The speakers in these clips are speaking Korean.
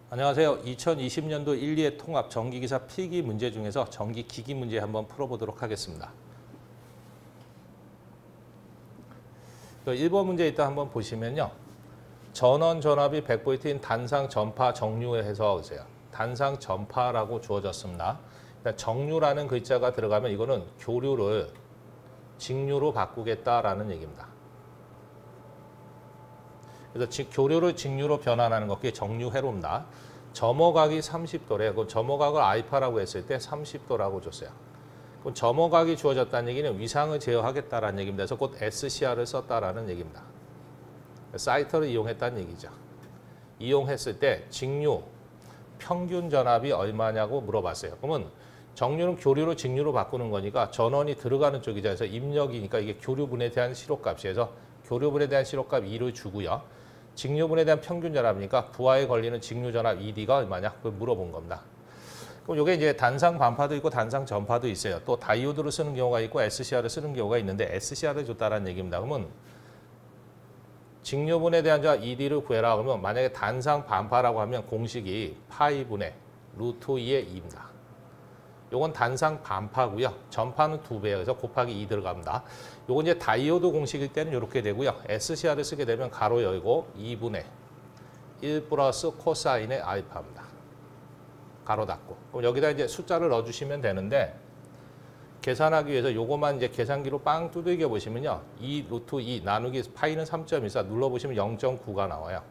안녕하세요. 2020년도 1, 2회 통합 전기기사 필기 문제 중에서 전기기기 문제 한번 풀어보도록 하겠습니다. 1번 문제 일단 한번 보시면요. 전원 전압이 100V인 단상 전파 정류에 해서 보세요. 단상 전파라고 주어졌습니다. 일단 정류라는 글자가 들어가면 이거는 교류를 직류로 바꾸겠다라는 얘기입니다. 그래서 교류를 직류로 변환하는 것, 그게 정류회로입니다. 점호각이 30도래. 그럼 점호각을 알파라고 했을 때 30도라고 줬어요. 그럼 점호각이 주어졌다는 얘기는 위상을 제어하겠다라는 얘기입니다. 그래서 곧 SCR을 썼다라는 얘기입니다. 사이터를 이용했다는 얘기죠. 이용했을 때 직류, 평균 전압이 얼마냐고 물어봤어요. 그러면 정류는 교류로 직류로 바꾸는 거니까 전원이 들어가는 쪽이죠. 그래서 입력이니까 이게 교류분에 대한 실효값이어서 교류분에 대한 실효값 2를 주고요. 직류분에 대한 평균 전압이니까 부하에 걸리는 직류 전압 ED가 얼마냐? 그걸 물어본 겁니다. 그럼 이게 이제 단상 반파도 있고 단상 전파도 있어요. 또 다이오드를 쓰는 경우가 있고 SCR을 쓰는 경우가 있는데 SCR을 줬다는 얘기입니다. 그러면 직류분에 대한 전압 ED를 구해라 그러면 만약에 단상 반파라고 하면 공식이 파이분의 루트 2의 2입니다. 요건 단상 반파고요. 전파는 2배예요. 그래서 곱하기 2 들어갑니다. 요건 이제 다이오드 공식일 때는 이렇게 되고요. SCR을 쓰게 되면 가로 열고 2분의 1 플러스 코사인의 알파입니다. 가로 닫고. 그럼 여기다 이제 숫자를 넣어주시면 되는데 계산하기 위해서 요거만 이제 계산기로 빵 두들겨 보시면요. 2 루트 2 나누기 파이는 3.14 눌러보시면 0.9가 나와요.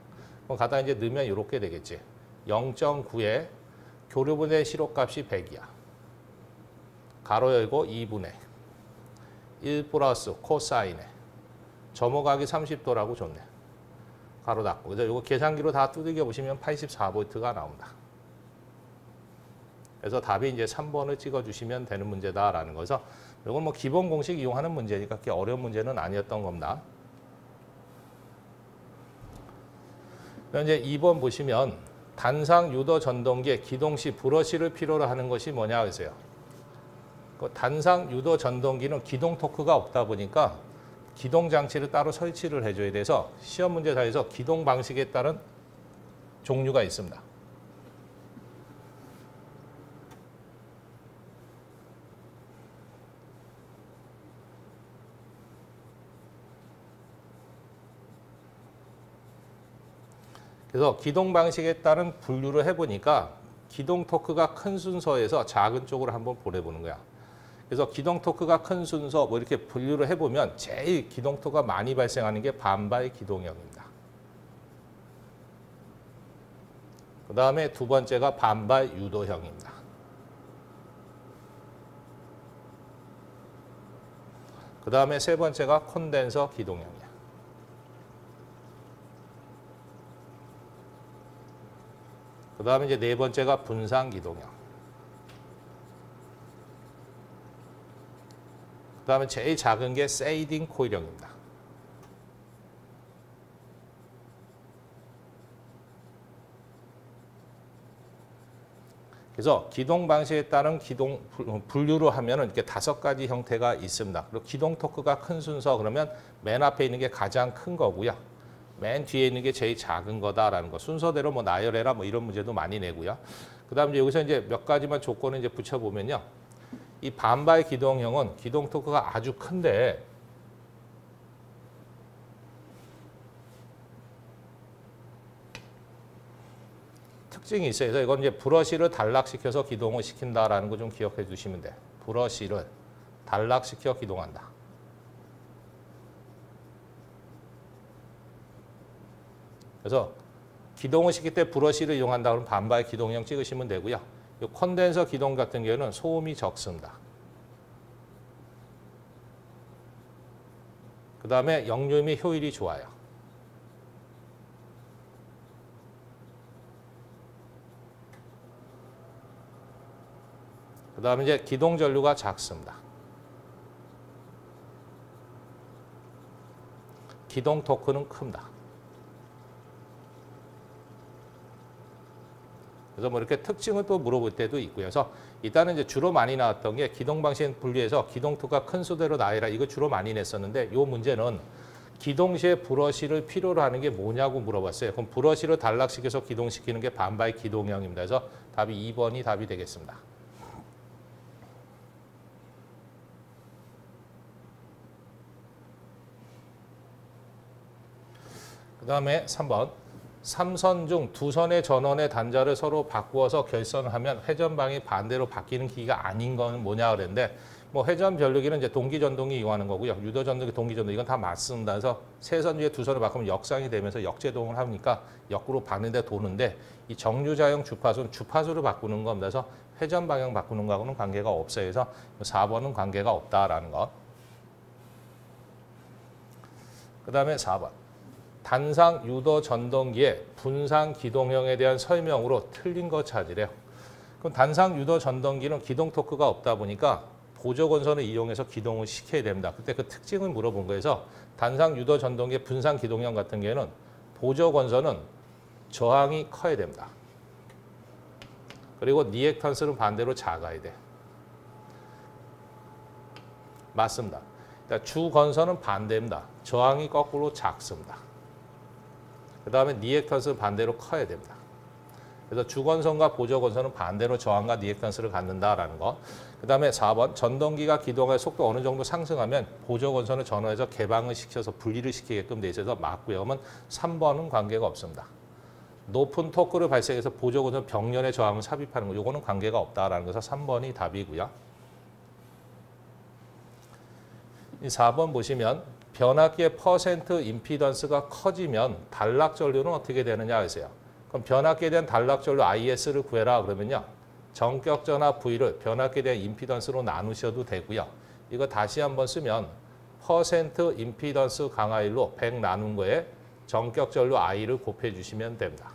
그럼 갖다 이제 넣으면 이렇게 되겠지. 0.9에 교류분의 실효값이 100이야. 가로 열고 2분의 1 플러스 코사인에 점호각이 30도라고 줬네. 가로 닫고. 그래서 이거 계산기로 다 두들겨 보시면 84V가 나옵니다. 그래서 답이 이제 3번을 찍어주시면 되는 문제다라는 거죠. 이건 뭐 기본 공식 이용하는 문제니까 그렇게 어려운 문제는 아니었던 겁니다. 이제 2번 보시면 단상 유도 전동기의 기동 시 브러쉬를 필요로 하는 것이 뭐냐 하세요. 단상 유도 전동기는 기동 토크가 없다 보니까 기동 장치를 따로 설치를 해줘야 돼서 시험 문제사에서 기동 방식에 따른 종류가 있습니다. 그래서 기동 방식에 따른 분류를 해보니까 기동 토크가 큰 순서에서 작은 쪽으로 한번 보내보는 거야. 그래서 기동 토크가 큰 순서 뭐 이렇게 분류를 해보면 제일 기동 토크가 많이 발생하는 게 반발 기동형입니다. 그 다음에 두 번째가 반발 유도형입니다. 그 다음에 세 번째가 콘덴서 기동형이야. 그 다음에 이제 네 번째가 분산 기동형. 그 다음에 제일 작은 게 세이딩 코일형입니다. 그래서 기동 방식에 따른 기동 분류로 하면은 이렇게 5가지 형태가 있습니다. 그리고 기동 토크가 큰 순서 그러면 맨 앞에 있는 게 가장 큰 거고요. 맨 뒤에 있는 게 제일 작은 거다라는 거. 순서대로 뭐 나열해라 뭐 이런 문제도 많이 내고요. 그다음에 이제 여기서 이제 몇 가지만 조건을 이제 붙여보면요. 이 반발 기동형은 기동 토크가 아주 큰데 특징이 있어요. 그래서 이건 이제 브러쉬를 단락시켜서 기동을 시킨다라는 거 좀 기억해 주시면 돼. 브러쉬를 단락시켜 기동한다. 그래서 기동을 시킬 때 브러쉬를 이용한다 그러면 반발 기동형 찍으시면 되고요. 이 콘덴서 기동 같은 경우는 소음이 적습니다. 그 다음에 역류 및 효율이 좋아요. 그 다음에 이제 기동 전류가 작습니다. 기동 토크는 큽니다. 그래서 뭐 이렇게 특징을 또 물어볼 때도 있고요. 그래서 일단은 이제 주로 많이 나왔던 게 기동 방식 분류해서 기동 토크가 큰 수대로 나열하 이거 주로 많이 냈었는데 이 문제는 기동 시에 브러쉬를 필요로 하는 게 뭐냐고 물어봤어요. 그럼 브러쉬를 단락시켜서 기동시키는 게 반바의 기동형입니다. 그래서 답이 2번이 답이 되겠습니다. 그 다음에 3번. 3선 중 2선의 전원의 단자를 서로 바꾸어서 결선하면 회전방이 반대로 바뀌는 기기가 아닌 건 뭐냐 그랬는데 뭐 회전 변류기는 이제 동기전동기 이용하는 거고요. 유도전동기, 동기전동 이건 다 맞습니다. 그래서 세 선 중에 2선을 바꾸면 역상이 되면서 역제동을 하니까 역으로 반대 도는데 이 정류자형 주파수는 주파수를 바꾸는 겁니다. 그래서 회전 방향 바꾸는 거하고는 관계가 없어요. 그래서 4번은 관계가 없다라는 거. 그 다음에 4번. 단상 유도 전동기의 분산 기동형에 대한 설명으로 틀린 거 찾으래요. 그럼 단상 유도 전동기는 기동 토크가 없다 보니까 보조 건선을 이용해서 기동을 시켜야 됩니다. 그때 그 특징을 물어본 거에서 단상 유도 전동기의 분산 기동형 같은 경우에는 보조 건선은 저항이 커야 됩니다. 그리고 리액턴스는 반대로 작아야 돼. 맞습니다. 그러니까 주 건선은 반대입니다. 저항이 거꾸로 작습니다. 그 다음에 리액턴스는 반대로 커야 됩니다. 그래서 주건선과 보조건선은 반대로 저항과 리액턴스를 갖는다라는 거. 그 다음에 4번 전동기가 기동할 속도 어느 정도 상승하면 보조건선을 전원해서 개방을 시켜서 분리를 시키게끔 돼 있어서 맞고요. 그러면 3번은 관계가 없습니다. 높은 토크를 발생해서 보조건선 벽면의 저항을 삽입하는 거. 이거는 관계가 없다라는 것에서 3번이 답이고요. 이 4번 보시면 변압기의 퍼센트 임피던스가 커지면 단락 전류는 어떻게 되느냐 하세요. 그럼 변압기에 대한 단락 전류 IS를 구해라 그러면요. 전격 전압 V를 변압기에 대한 임피던스로 나누셔도 되고요. 이거 다시 한번 쓰면 퍼센트 임피던스 강화율로 100 나눈 거에 전격 전류 I를 곱해 주시면 됩니다.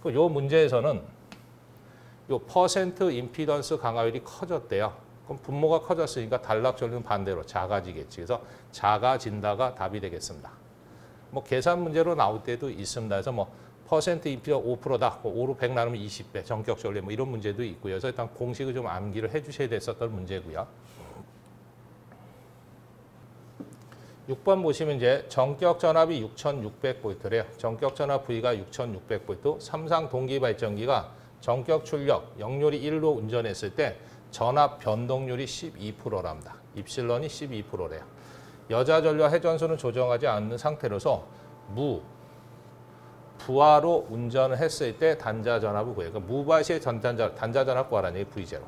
이 문제에서는 이 퍼센트 임피던스 강화율이 커졌대요. 그럼 분모가 커졌으니까 단락 전류는 반대로 작아지겠지. 그래서 작아진다가 답이 되겠습니다. 뭐 계산 문제로 나올 때도 있습니다. 그래서 뭐 퍼센트 임피던스 5%다. 5로 100 나누면 20배. 전격 전류 뭐 이런 문제도 있고요. 그래서 일단 공식을 좀 암기를 해주셔야 됐었던 문제고요. 6번 보시면 이제 전격 전압이 6,600V래요. 전격 전압 V가 6,600V. 삼상 동기 발전기가 전격 출력 0율이 1로 운전했을 때 전압 변동률이 12%랍니다. 입실론이 12%래요. 여자 전류와 회전수는 조정하지 않는 상태로서 부하로 운전을 했을 때 단자 전압을 구해요. 그러니까 무부하 시에 단자 전압 구하라는 얘기 V0.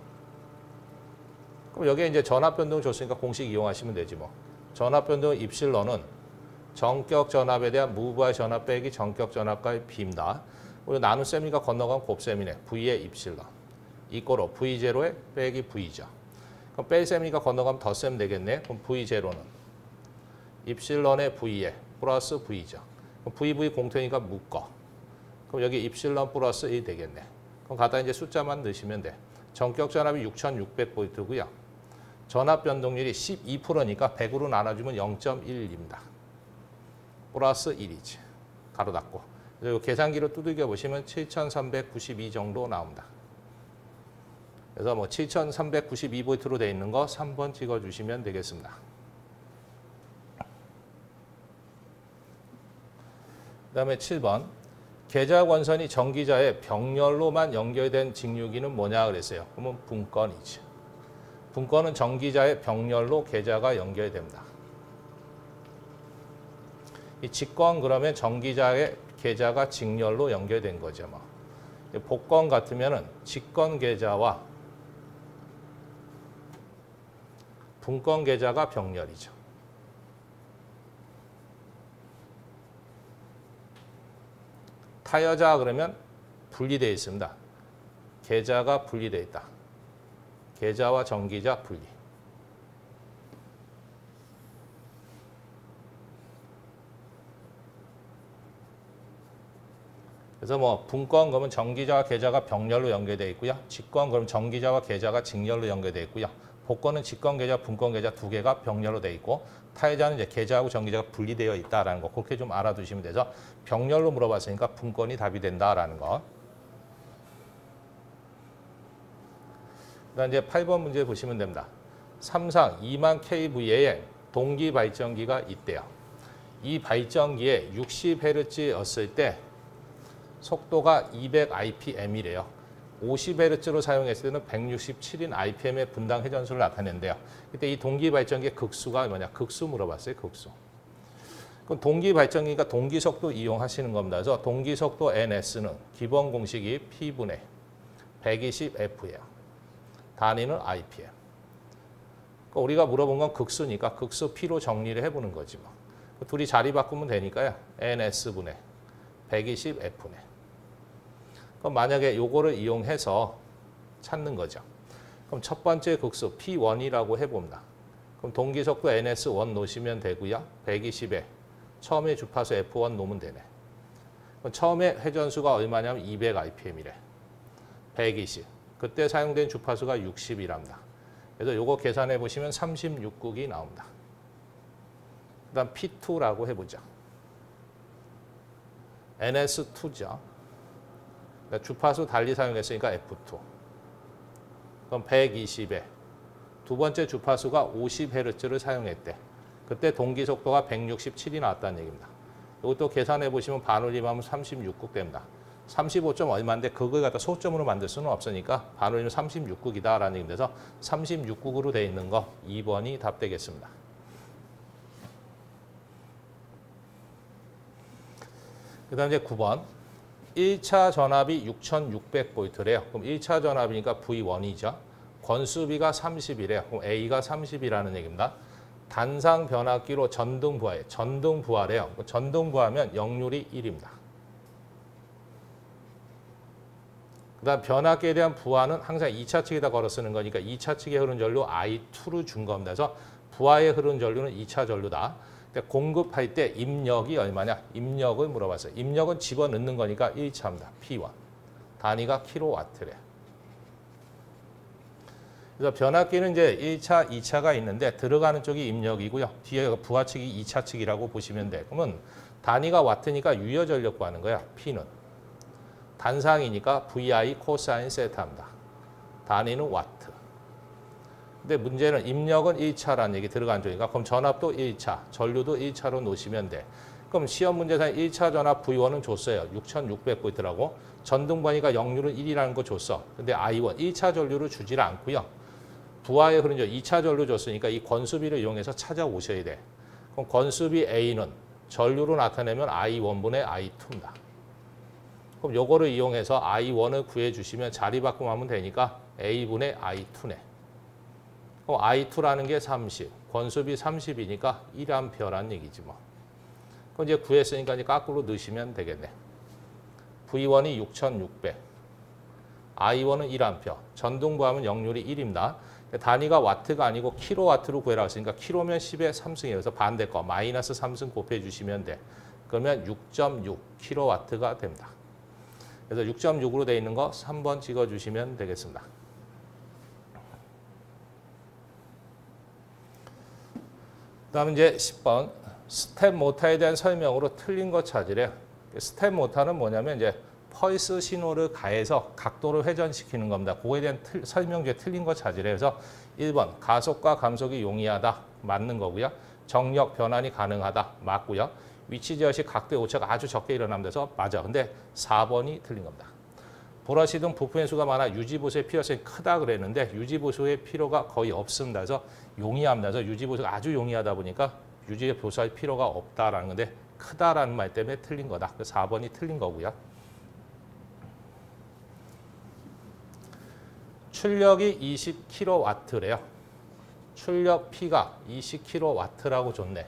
그럼 여기에 이제 전압 변동을 줬으니까 공식 이용하시면 되지 뭐. 전압 변동 입실론은 전격 전압에 대한 무부하 전압 빼기 전격 전압과의 비입니다. 우리 나눗셈이니까 건너가면 곱셈이네. V의 입실론. 이꼬로 V0에 빼기 V죠. 그럼 뺄셈이니까 건너가면 덧셈 되겠네. 그럼 V0는 입실론의 V에 플러스 V죠. 그럼 VV 공통이니까 묶어. 그럼 여기 입실론 플러스 1 되겠네. 그럼 갖다 이제 숫자만 넣으시면 돼. 전격 전압이 6,600V고요. 전압 변동률이 12%니까 100으로 나눠주면 0.1입니다. 플러스 1이지. 가로 닫고. 그리고 계산기로 두들겨 보시면 7,392 정도 나옵니다. 그래서 뭐 7,392V로 되어 있는 거 3번 찍어주시면 되겠습니다. 그 다음에 7번. 계좌권선이 전기자의 병렬로만 연결된 직류기는 뭐냐 그랬어요. 그러면 분건이지. 분건은 전기자의 병렬로 계좌가 연결됩니다. 이 직건 그러면 전기자의 계좌가 직렬로 연결된 거죠. 뭐. 복건 같으면은 직건 계좌와 분건 계좌가 병렬이죠. 타여자 그러면 분리되어 있습니다. 계좌가 분리되어 있다. 계좌와 전기자 분리. 그래서 뭐 분건 그러면 전기자와 계좌가 병렬로 연결되어 있고요. 직건 그러면 전기자와 계좌가 직렬로 연결되어 있고요. 복건은 직건 계좌, 분건 계좌 두 개가 병렬로 되어 있고 타여자는 이제 계좌하고 전기자가 분리되어 있다라는 거 그렇게 좀 알아두시면 돼서 병렬로 물어봤으니까 분건이 답이 된다라는 거. 그다음 이제 8번 문제 보시면 됩니다. 삼상 2만 kV의 동기 발전기가 있대요. 이 발전기에 60Hz였을 때 속도가 200rpm이래요. 50Hz로 사용했을 때는 167인 rpm의 분당 회전수를 나타낸대요. 그때 이 동기 발전기의 극수가 뭐냐? 극수 물어봤어요. 극수. 그럼 동기 발전기가 동기 속도 이용하시는 겁니다. 그래서 동기 속도 NS는 기본 공식이 P분의 120F예요. 단위는 RPM. 그러니까 우리가 물어본 건 극수니까 극수 P로 정리를 해보는 거지 뭐. 둘이 자리 바꾸면 되니까요. NS분의 120F네. 그럼 만약에 요거를 이용해서 찾는 거죠. 그럼 첫 번째 극수 P1이라고 해봅니다. 그럼 동기 속도 NS1 놓으시면 되고요. 120에 처음에 주파수 F1 놓으면 되네. 그럼 처음에 회전수가 얼마냐면 200rpm이래. 120. 그때 사용된 주파수가 60이랍니다. 그래서 요거 계산해 보시면 36국이 나옵니다. 그 다음 P2라고 해보자. NS2죠. 그러니까 주파수 달리 사용했으니까 F2. 그럼 120에 두 번째 주파수가 50Hz를 사용했대. 그때 동기 속도가 167이 나왔다는 얘기입니다. 이것도 계산해 보시면 반올림하면 36국 됩니다. 35점 얼마인데 그걸 갖다 소점으로 만들 수는 없으니까 반올림은 36국이다라는 얘기인데 서 36국으로 돼 있는 거 2번이 답 되겠습니다. 그 다음 이제 9번. 1차 전압이 6600V래요. 그럼 1차 전압이니까 V1이죠. 권수비가 30이래요. 그럼 A가 30이라는 얘기입니다. 단상 변압기로 전등 부하에 전등 부하래요. 전등 부하면 역률이 1입니다. 그다음 변압기에 대한 부하는 항상 2차 측에다 걸어 쓰는 거니까 2차 측에 흐른 전류 I2를 준 겁니다. 그래서 부하에 흐른 전류는 2차 전류다. 공급할 때 입력이 얼마냐? 입력을 물어봤어요. 입력은 집어넣는 거니까 1차입니다. P1. 단위가 킬로와트래. 그래서 변압기는 이제 1차, 2차가 있는데 들어가는 쪽이 입력이고요. 뒤에 부하 측이 2차 측이라고 보시면 돼. 그러면 단위가 와트니까 유효 전력 구하는 거야. P는. 단상이니까 VI 코사인 세타입니다. 단위는 와트. 근데 문제는 입력은 1차라는 얘기 들어간 쪽이니까 그럼 전압도 1차, 전류도 1차로 놓으시면 돼. 그럼 시험 문제상 1차 전압 V1은 줬어요. 6600V라고. 전등부하니까 역률은 1이라는 거 줬어. 근데 I1, 1차 전류를 주질 않고요. 부하에 흐른 전 2차 전류 줬으니까 이 권수비를 이용해서 찾아오셔야 돼. 그럼 권수비 A는 전류로 나타내면 I1분의 I2입니다. 그럼 요거를 이용해서 I1을 구해주시면 자리 바꿈하면 되니까 A분의 I2네. 그럼 I2라는 게 30, 권수비 30이니까 1A라는 얘기지 뭐. 그럼 이제 구했으니까 이제 거꾸로 넣으시면 되겠네. V1이 6600, I1은 1A, 전등부하면 역률이 1입니다. 단위가 와트가 아니고 킬로와트로 구해라 했으니까 킬로면 10의 3승이에요. 그래서 반대 거 마이너스 3승 곱해주시면 돼. 그러면 6.6 킬로와트가 됩니다. 그래서 6.6으로 되어 있는 거 3번 찍어주시면 되겠습니다. 그 다음 이제 10번. 스텝 모터에 대한 설명으로 틀린 거 찾으래요. 스텝 모터는 뭐냐면 이제 펄스 신호를 가해서 각도를 회전시키는 겁니다. 그거에 대한 설명지에 틀린 거 찾으래요. 그래서 1번 가속과 감속이 용이하다. 맞는 거고요. 정력 변환이 가능하다. 맞고요. 위치 제어 시 각도의 오차가 아주 적게 일어납니다. 그래서 맞아. 근데 4번이 틀린 겁니다. 브러시 등 부품의 수가 많아 유지보수의 필요성이 크다 그랬는데 유지보수의 필요가 거의 없습니다. 그래서 용이합니다. 그래서 유지보수가 아주 용이하다 보니까 유지보수할 필요가 없다라는 건데 크다라는 말 때문에 틀린 거다. 그래서 4번이 틀린 거고요. 출력이 20kW래요. 출력 P가 20kW라고 줬네.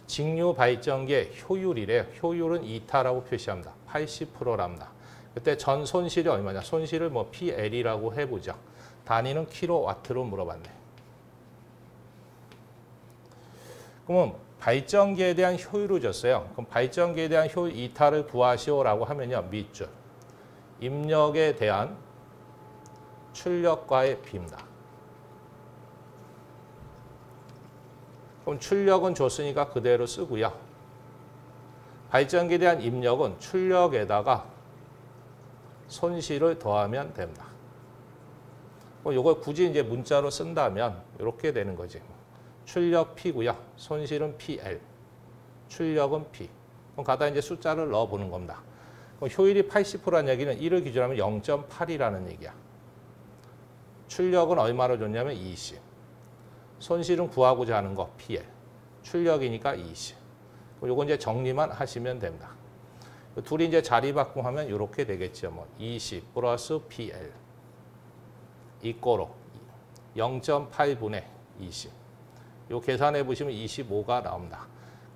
직류 발전기의 효율이래요. 효율은 2타라고 표시합니다. 80%랍니다. 그때 전 손실이 얼마냐? 손실을 뭐 PL이라고 해보죠. 단위는 킬로와트로 물어봤네. 그러면 발전기에 대한 효율을 줬어요. 그럼 발전기에 대한 효율 2타를 구하시오라고 하면요. 밑줄. 입력에 대한 출력과의 비입니다. 그럼 출력은 줬으니까 그대로 쓰고요. 발전기에 대한 입력은 출력에다가 손실을 더하면 됩니다. 이걸 굳이 이제 문자로 쓴다면 이렇게 되는 거지. 출력 P고요. 손실은 PL. 출력은 P. 그럼 가다 이제 숫자를 넣어보는 겁니다. 그럼 효율이 80%라는 얘기는 1을 기준으로 하면 0.8이라는 얘기야. 출력은 얼마로 줬냐면 20. 손실은 구하고자 하는 거 PL. 출력이니까 20. 요거 이제 정리만 하시면 됩니다. 둘이 이제 자리 바꿈하면 이렇게 되겠죠. 뭐 20 플러스 PL 이꼬로 0.8분의 20. 요 계산해 보시면 25가 나옵니다.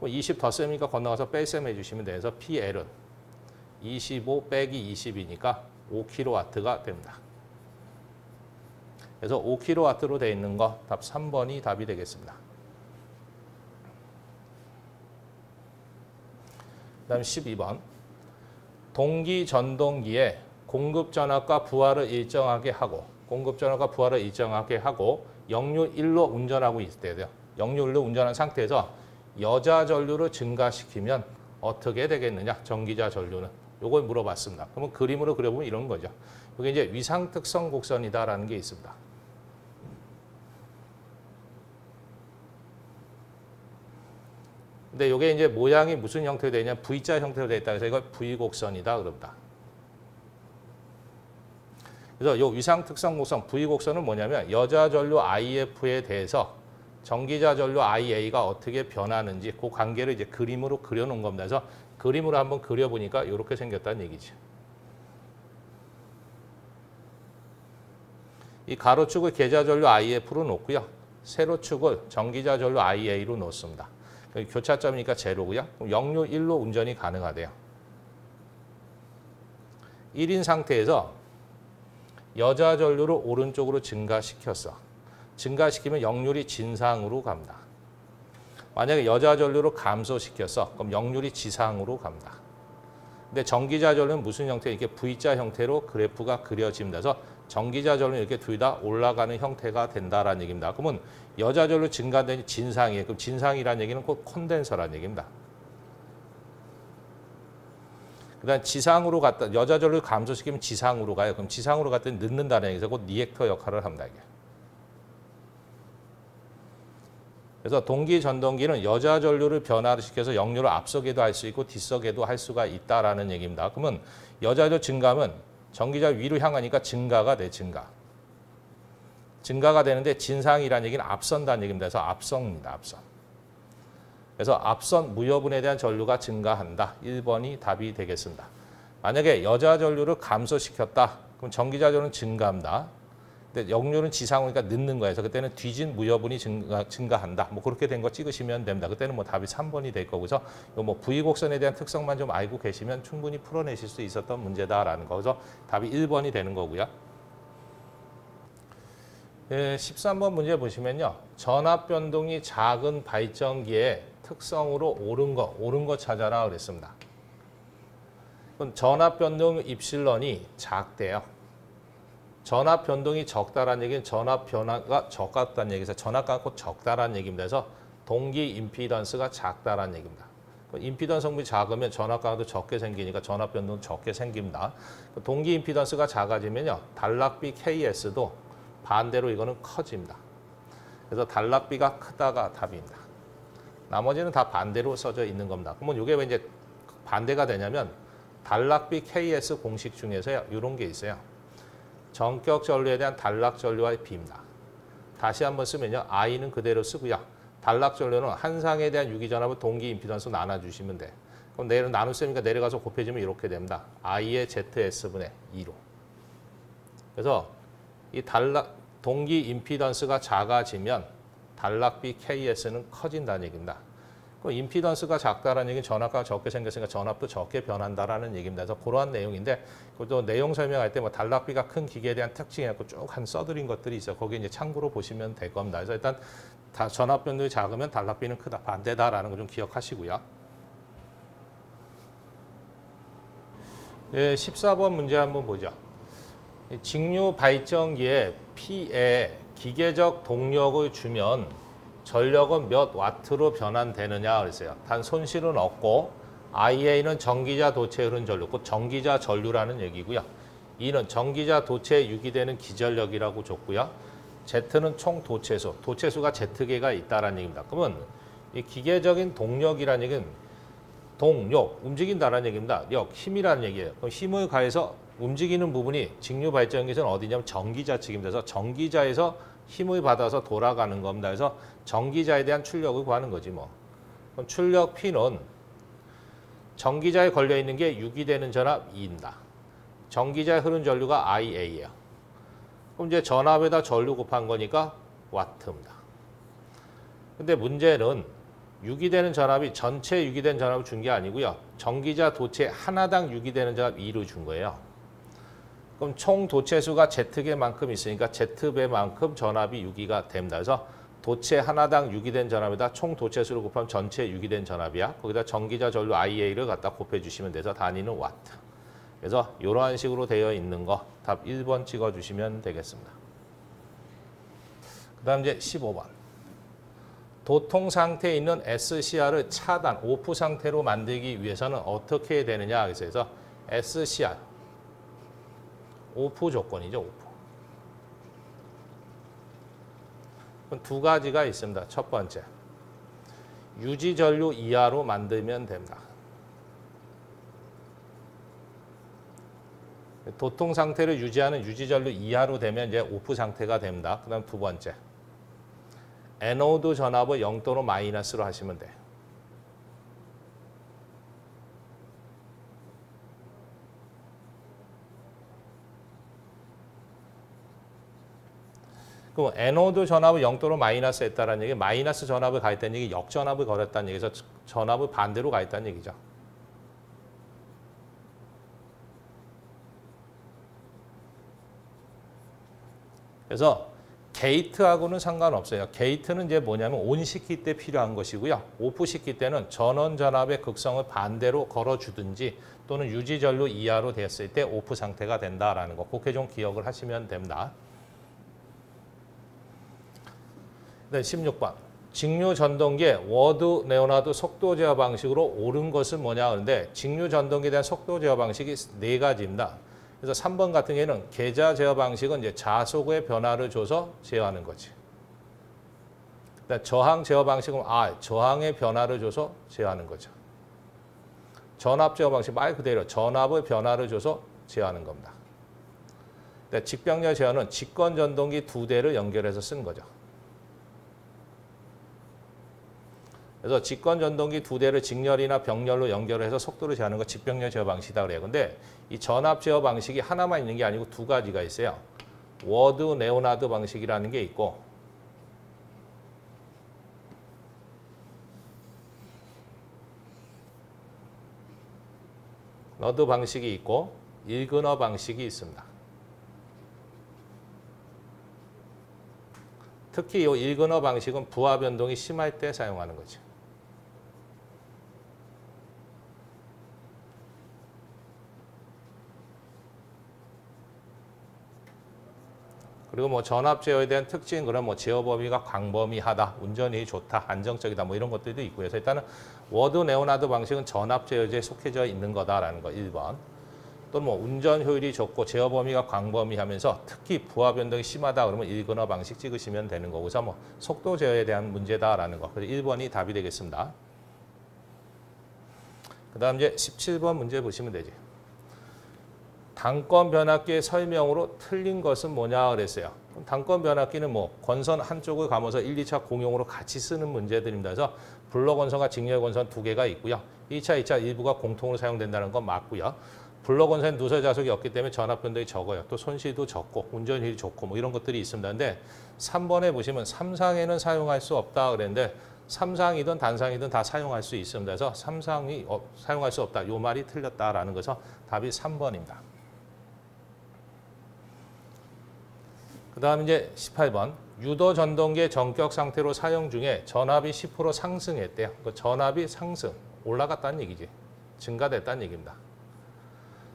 20 덧셈이니까 건너가서 뺄셈 해주시면 돼서 PL은 25 빼기 20이니까 5kW가 됩니다. 그래서 5kW로 되어 있는 거 답 3번이 답이 되겠습니다. 그 다음 12번. 동기 전동기에 공급 전압과 부하를 일정하게 하고 역류 1로 운전하고 있을 때요. 역류 1로 운전한 상태에서 여자 전류를 증가시키면 어떻게 되겠느냐? 전기자 전류는. 요걸 물어봤습니다. 그러면 그림으로 그려보면 이런 거죠. 이게 이제 위상 특성 곡선이다라는 게 있습니다. 근데 이게 이제 모양이 무슨 형태로 되어 있냐? V자 형태로 되어 있다. 그래서 이걸 V곡선이다 그럽니다. 그래서 이 위상 특성 곡선 V곡선은 뭐냐면 여자 전류 IF에 대해서 전기자 전류 IA가 어떻게 변하는지 그 관계를 이제 그림으로 그려놓은 겁니다. 그래서 그림으로 한번 그려보니까 이렇게 생겼다는 얘기죠. 이 가로축을 계자 전류 IF로 놓고요. 세로축을 전기자 전류 IA로 놓습니다. 교차점이니까 제로고요. 역류 1로 운전이 가능하대요. 1인 상태에서 여자 전류를 오른쪽으로 증가시켰어. 증가시키면 역률이 진상으로 갑니다. 만약에 여자 전류를 감소시켰어. 그럼 역률이 지상으로 갑니다. 근데 전기자 전류는 무슨 형태? 이렇게 V자 형태로 그래프가 그려집니다. 그래서 전기자 전류는 이렇게 둘 다 올라가는 형태가 된다라는 얘기입니다. 그러면 여자 전류 증가되니 진상이에요. 그럼 진상이라는 얘기는 곧 콘덴서라는 얘기입니다. 그다음 지상으로 갔다 여자 전류를 감소시키면 지상으로 가요. 그럼 지상으로 갔더니 늦는다는 얘기에서 곧 리액터 역할을 합니다. 이게. 그래서 동기 전동기는 여자 전류를 변화시켜서 역류를 앞서게도 할 수 있고 뒷서게도 할 수가 있다라는 얘기입니다. 그러면 여자 전류 증가하면 전기자 위로 향하니까 증가가 돼, 증가가 되는데 진상이라는 얘기는 앞선다는 얘기입니다. 그래서 앞선입니다, 앞선. 그래서 앞선 무여분에 대한 전류가 증가한다. 1번이 답이 되겠습니다. 만약에 여자 전류를 감소시켰다. 그럼 전기자 전류는 증가합니다. 근데 역류는 지상으로니까 늦는 거예요. 그래서 그때는 뒤진 무여분이 증가한다. 뭐 그렇게 된 거 찍으시면 됩니다. 그때는 뭐 답이 3번이 될 거고, 그래서 뭐 V곡선에 대한 특성만 좀 알고 계시면 충분히 풀어내실 수 있었던 문제다라는 거. 그래서 답이 1번이 되는 거고요. 13번 문제 보시면요. 전압 변동이 작은 발전기의 특성으로 옳은 거 찾아라 그랬습니다. 그럼 전압 변동 입실론이 작대요. 전압 변동이 적다라는 얘기는 전압 변화가 적다는 얘기에서 전압가 곧 적다라는 얘기입니다. 그래서 동기 임피던스가 작다라는 얘기입니다. 임피던스 성분이 작으면 전압가도 적게 생기니까 전압 변동도 적게 생깁니다. 동기 임피던스가 작아지면요. 단락비 KS도 반대로 이거는 커집니다. 그래서 단락비가 크다가 답입니다. 나머지는 다 반대로 써져 있는 겁니다. 그러면 이게 왜 이제 반대가 되냐면 단락비 KS 공식 중에서요. 이런 게 있어요. 전격 전류에 대한 단락 전류와의 비입니다. 다시 한번 쓰면요. I는 그대로 쓰고요. 단락 전류는 한 상에 대한 유기전압을 동기 임피던스 나눠주시면 돼. 그럼 내일 나눗셈이니까 내려가서 곱해지면 이렇게 됩니다. I의 ZS분의 2로. 그래서 이 동기 임피던스가 작아지면 단락비 KS는 커진다는 얘기입니다. 그럼 임피던스가 작다라는 얘기는 전압가 적게 생겼으니까 전압도 적게 변한다라는 얘기입니다. 그래서 그러한 내용인데 그것도 내용 설명할 때 뭐 단락비가 큰 기계에 대한 특징이 갖고 쭉 한 써드린 것들이 있어요. 거기 이제 참고로 보시면 될 겁니다. 그래서 일단 전압 변동이 작으면 단락비는 크다, 반대다라는 거 좀 기억하시고요. 14번 문제 한번 보죠. 직류 발전기에 P에 기계적 동력을 주면 전력은 몇 와트로 변환되느냐 그랬어요. 단 손실은 없고 IA는 전기자 도체에 흐른 전류, 곧 전기자 전류라는 얘기고요. E는 전기자 도체에 유기되는 기전력이라고 줬고요. Z는 총 도체수, 도체수가 Z개가 있다라는 얘기입니다. 그러면 이 기계적인 동력이라는 얘기는 동력, 움직인다라는 얘기입니다. 력, 힘이라는 얘기예요. 그럼 힘을 가해서 움직이는 부분이 직류 발전기에서는 어디냐면 전기자 측입니다. 그래서 전기자에서 힘을 받아서 돌아가는 겁니다. 그래서 전기자에 대한 출력을 구하는 거지 뭐. 그럼 출력 P는 전기자에 걸려 있는 게 유기되는 전압 E입니다. 전기자에 흐른 전류가 IA예요. 그럼 이제 전압에다 전류 곱한 거니까 와트입니다. 근데 문제는 유기되는 전압이 전체 유기된 전압을 준 게 아니고요. 전기자 도체 하나당 유기되는 전압 E를 준 거예요. 그럼 총 도체수가 Z개만큼 있으니까 Z배만큼 전압이 유기가 됩니다. 그래서 도체 하나당 유기된 전압에다 총 도체수를 곱하면 전체 유기된 전압이야. 거기다 전기자 전류 IA를 갖다 곱해주시면 돼서 단위는 와트. 그래서 이러한 식으로 되어 있는 거 답 1번 찍어주시면 되겠습니다. 그 다음 이제 15번. 도통 상태에 있는 SCR을 차단, 오프 상태로 만들기 위해서는 어떻게 해야 되느냐. 그래서 SCR, 오프 조건이죠. 오프. 그럼 두 가지가 있습니다. 첫 번째, 유지 전류 이하로 만들면 됩니다. 도통 상태를 유지하는 유지 전류 이하로 되면 이제 오프 상태가 됩니다. 그다음 두 번째, 에노드 전압을 0도로 마이너스로 하시면 돼. 그럼 에노드 전압을 0도로 마이너스 했다는 얘기, 마이너스 전압을 가했다는 얘기, 역전압을 걸었다는 얘기에서 전압을 반대로 가했다는 얘기죠. 그래서 게이트하고는 상관없어요. 게이트는 이제 뭐냐면 온 시킬 때 필요한 것이고요. 오프 시킬 때는 전원 전압의 극성을 반대로 걸어주든지 또는 유지 전류 이하로 됐을 때 오프 상태가 된다라는 거. 그렇게 좀 기억을 하시면 됩니다. 네, 16번. 직류 전동기의 워드 레오나드 속도 제어 방식으로 옳은 것은 뭐냐 하는데 직류 전동기에 대한 속도 제어 방식이 네 가지입니다. 그래서 3번 같은 경우에는 계좌 제어 방식은 이제 자속의 변화를 줘서 제어하는 거지. 저항 제어 방식은 저항의 변화를 줘서 제어하는 거죠. 전압 제어 방식 말 그대로 전압의 변화를 줘서 제어하는 겁니다. 직병렬 제어는 직권 전동기 두 대를 연결해서 쓴 거죠. 그래서 직권 전동기 두 대를 직렬이나 병렬로 연결해서 속도를 제어하는 거 직병렬 제어 방식이다 그래요. 근데 이 전압 제어 방식이 하나만 있는 게 아니고 두 가지가 있어요. 워드 레오나드 방식이라는 게 있고 너드 방식이 있고 일그너 방식이 있습니다. 특히 이 일그너 방식은 부하 변동이 심할 때 사용하는 거죠. 그리고 뭐 전압 제어에 대한 특징, 그런 뭐 제어 범위가 광범위하다, 운전이 좋다, 안정적이다, 뭐 이런 것들도 있고요. 그래서 일단은 워드 레오나드 방식은 전압 제어제에 속해져 있는 거다라는 거 1번. 또는 뭐 운전 효율이 좋고 제어 범위가 광범위하면서 특히 부하 변동이 심하다 그러면 일그너 방식 찍으시면 되는 거고, 그래서 뭐 속도 제어에 대한 문제다라는 거. 그래서 1번이 답이 되겠습니다. 그다음 이제 17번 문제 보시면 되지. 단권 변압기의 설명으로 틀린 것은 뭐냐 그랬어요. 단권 변압기는 뭐 권선 한쪽을 감아서 1, 2차 공용으로 같이 쓰는 문제들입니다. 그래서 블러 권선과 직렬 권선 두 개가 있고요. 1차, 2차 일부가 공통으로 사용된다는 건 맞고요. 블러 권선에 누설 자속이 없기 때문에 전압 변동이 적어요. 또 손실도 적고 운전율이 좋고 뭐 이런 것들이 있습니다. 근데 3번에 보시면 3상에는 사용할 수 없다 그랬는데 3상이든 단상이든 다 사용할 수 있습니다. 그래서 3상이 사용할 수 없다. 요 말이 틀렸다라는 거죠. 답이 3번입니다. 그 다음 이제 18번. 유도 전동기의 전격 상태로 사용 중에 전압이 10% 상승했대요. 그 전압이 상승, 올라갔다는 얘기지. 증가됐다는 얘기입니다.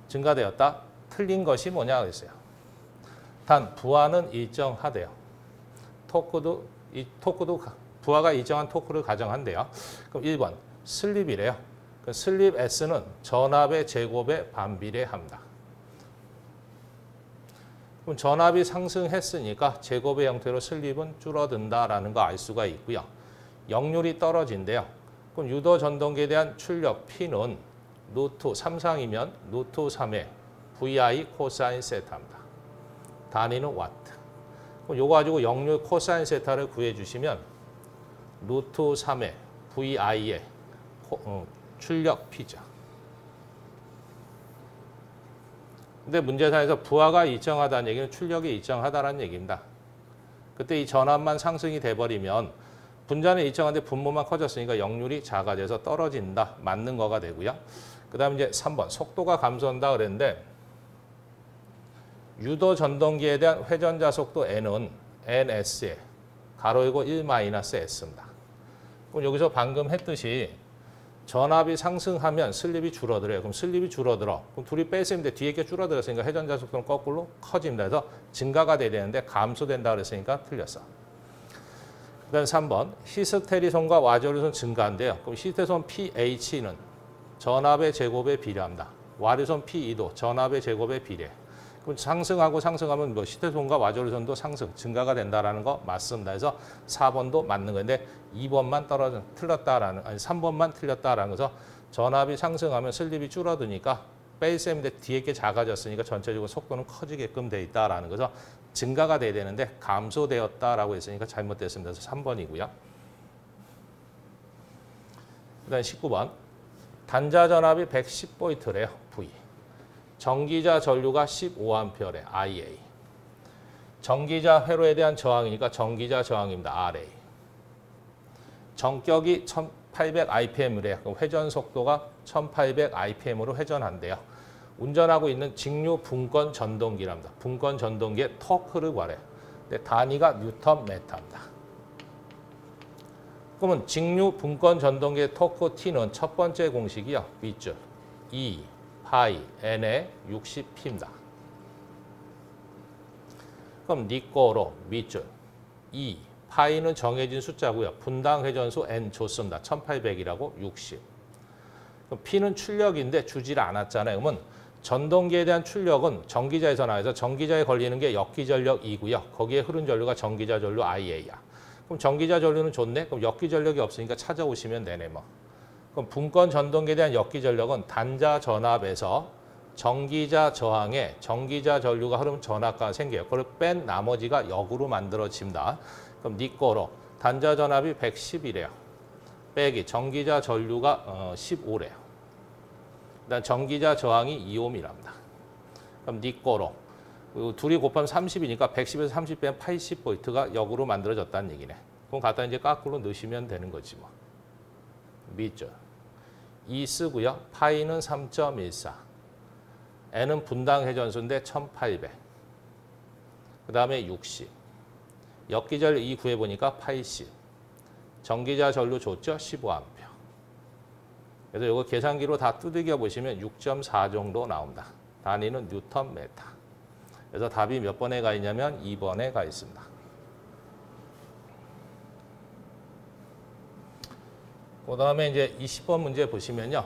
증가되었다. 틀린 것이 뭐냐 그랬어요. 단 부하는 일정하대요. 토크도 부하가 일정한 토크를 가정한대요. 그럼 1번 슬립이래요. 그 슬립 S는 전압의 제곱에 반비례합니다. 그럼 전압이 상승했으니까 제곱의 형태로 슬립은 줄어든다라는 거 알 수가 있고요. 역률이 떨어진대요. 그럼 유도 전동기에 대한 출력 P는 루트 3상이면 루트 3의 VI 코사인 세타입니다. 단위는 와트. 그럼 요거 가지고 역률 코사인 세타를 구해주시면 루트 3의 VI의 출력 P죠. 근데 문제상에서 부하가 일정하다는 얘기는 출력이 일정하다는 얘기입니다. 그때 이 전압만 상승이 돼버리면 분자는 일정한데 분모만 커졌으니까 역률이 작아져서 떨어진다. 맞는 거가 되고요. 그 다음에 이제 3번 속도가 감소한다 그랬는데 유도 전동기에 대한 회전자 속도 N은 NS에 가로 열고 1-S입니다. 그럼 여기서 방금 했듯이 전압이 상승하면 슬립이 줄어들어요. 그럼 슬립이 줄어들어. 그럼 둘이 뺐으면 돼. 뒤에 게 줄어들었으니까 회전자 속도는 거꾸로 커집니다. 그래서 증가가 돼야 되는데 감소된다 그랬으니까 틀렸어. 그 다음 3번 히스테리손과 와류손 증가한대요. 그럼 히스테리손 pH는 전압의 제곱에 비례합니다. 와류손 P2도 전압의 제곱에 비례. 그럼 상승하면 뭐 히스테리손과 와류손도 상승, 증가가 된다라는 거 맞습니다. 그래서 4번도 맞는 건데 2번만 틀렸다라는, 아니 3번만 틀렸다라는 거죠. 전압이 상승하면 슬립이 줄어드니까 베이스인데 뒤에 게 작아졌으니까 전체적으로 속도는 커지게끔 돼 있다라는 거죠. 증가가 돼야 되는데 감소되었다라고 했으니까 잘못됐습니다. 그래서 3번이고요. 그다음 19번. 단자 전압이 110V래요. V. 전기자 전류가 15A래. IA. 전기자 회로에 대한 저항이니까 전기자 저항입니다. RA. 전격이 1800rpm이래요. 그럼 회전 속도가 1800rpm으로 회전한대요. 운전하고 있는 직류 분권 전동기랍니다. 분권 전동기의 토크를 구하래요. 근데 단위가 뉴턴 메타입니다. 그러면 직류 분권 전동기의 토크 T는 첫 번째 공식이요. 밑줄 2 파이 N의 60P입니다. 그럼 니꼬로 밑줄 2 파이는 정해진 숫자고요. 분당 회전수 N 줬습니다. 1800이라고 60. 그럼 P는 출력인데 주질 않았잖아요. 그러면 전동기에 대한 출력은 전기자에서 나와서 전기자에 걸리는 게 역기전력 E고요. 거기에 흐른 전류가 전기자 전류 IA야. 그럼 전기자 전류는 좋네. 그럼 역기전력이 없으니까 찾아오시면 되네 뭐. 그럼 분권 전동기에 대한 역기전력은 단자 전압에서 전기자 저항에 전기자 전류가 흐르면 전압가 생겨요. 그걸 뺀 나머지가 역으로 만들어집니다. 그럼 니꼬로 단자 전압이 110이래요. 빼기 전기자 전류가 15래요. 그다음 전기자 저항이 2옴이랍니다. 그럼 니꼬로 둘이 곱하면 30이니까 110에서 30 빼면 80V가 역으로 만들어졌다는 얘기네. 그럼 갖다 이제 거꾸로 넣으시면 되는 거지 뭐. 밑줄 2 쓰고요. 파이는 3.14. N은 분당 회전수인데 1800. 그 다음에 60. 역기전류 2 구해보니까 80. 전기자 전류 줬죠? 15A. 그래서 이거 계산기로 다 두들겨 보시면 6.4 정도 나옵니다. 단위는 뉴턴 메타. 그래서 답이 몇 번에 가 있냐면 2번에 가 있습니다. 그 다음에 이제 20번 문제 보시면요.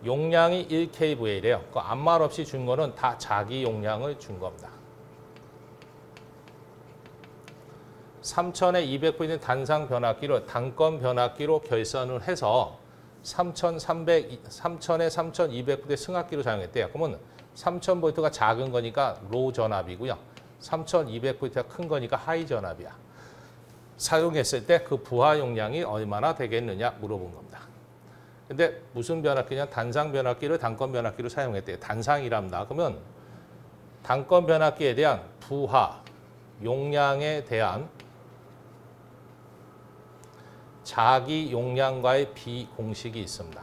용량이 1kV래요. 그 아무 말 없이 준 거는 다 자기 용량을 준 겁니다. 3000에 200V인 단상 변압기를 단건 변압기로 결선을 해서 3000에 3200V 승합기로 사용했대요. 그러면 3000V가 작은 거니까 로우 전압이고요. 3200V가 큰 거니까 하이 전압이야. 사용했을 때 그 부하 용량이 얼마나 되겠느냐 물어본 겁니다. 근데 무슨 변압기냐? 단상 변압기를 단건 변압기로 사용했대요. 단상이랍니다. 그러면 단건 변압기에 대한 부하 용량에 대한 자기 용량과의 비공식이 있습니다.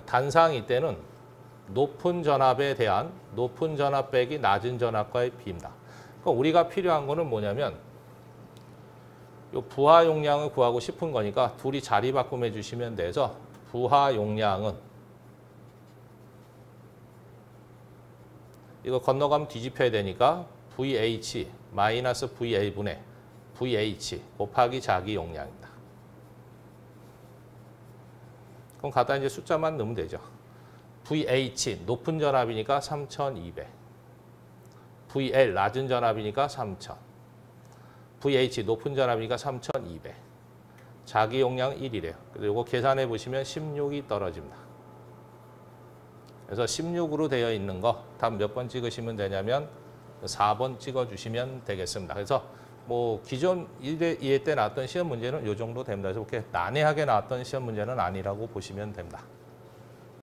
단상일 때는 높은 전압에 대한 높은 전압 빼기 낮은 전압과의 비입니다. 그럼 우리가 필요한 거는 뭐냐면 요 부하 용량을 구하고 싶은 거니까 둘이 자리 바꿈해 주시면 돼서 부하 용량은 이거 건너가면 뒤집혀야 되니까 VH 마이너스 VL분의 VH 곱하기 자기 용량입니다. 그럼 갖다 이제 숫자만 넣으면 되죠. VH 높은 전압이니까 3200. VL 낮은 전압이니까 3000. VH 높은 전압이니까 3200. 자기 용량 1이래요. 그래서 이거 계산해 보시면 16이 떨어집니다. 그래서 16으로 되어 있는 거 답 몇 번 찍으시면 되냐면 4번 찍어주시면 되겠습니다. 그래서 뭐 기존 1회, 2회 때 나왔던 시험 문제는 이 정도 됩니다. 그래서 그렇게 난해하게 나왔던 시험 문제는 아니라고 보시면 됩니다.